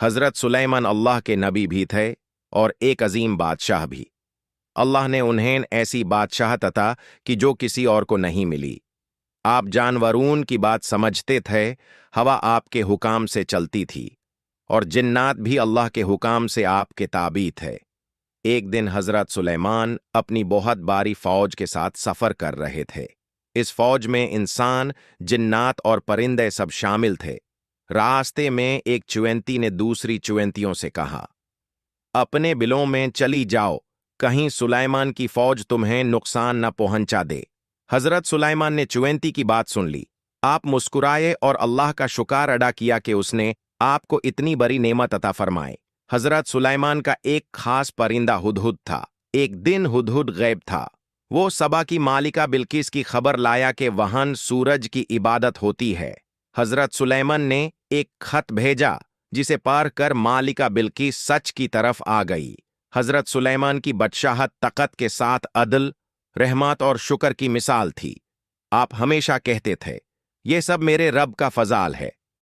حضرت سلیمان اللہ کے نبی بھی تھے اور ایک عظیم بادشاہ بھی۔ اللہ نے انہیں ایسی بادشاہت عطا کہ جو کسی اور کو نہیں ملی۔ آپ جانورون کی بات سمجھتے تھے، ہوا آپ کے حکام سے چلتی تھی، اور جنات بھی اللہ کے حکام سے آپ کے تابع تھے۔ ایک دن حضرت سلیمان اپنی بہت باری فوج کے ساتھ سفر کر رہے تھے۔ اس فوج میں انسان، جنات اور پرندے سب شامل تھے۔ راستے میں ایک چوینتی نے دوسری چوینتیوں سے کہا، اپنے بلوں میں چلی جاؤ، کہیں سلیمان کی فوج تمہیں نقصان نہ پہنچا دے۔ حضرت سلیمان نے چوینتی کی بات سن لی۔ آپ مسکرائے اور اللہ کا شکر ادا کیا کہ اس نے آپ کو اتنی بڑی نعمت عطا فرمائے۔ حضرت سلیمان کا ایک خاص پرندہ ہدہد تھا۔ ایک دن ہدہد غیب تھا۔ وہ سبا کی مالکہ بلقیس کی خبر لایا کہ وہاں سورج کی عبادت ہوتی ہے۔ حضرت سلیمان نے ایک خط بھیجا جسے پڑھ کر مالکہ بلقیس سچ کی طرف آ گئی۔ حضرت سلیمان کی بادشاہت طاقت کے ساتھ عدل، رحمت اور شکر کی مثال تھی۔ آپ ہمیشہ کہتے تھے، یہ سب میرے رب کا فضل ہے۔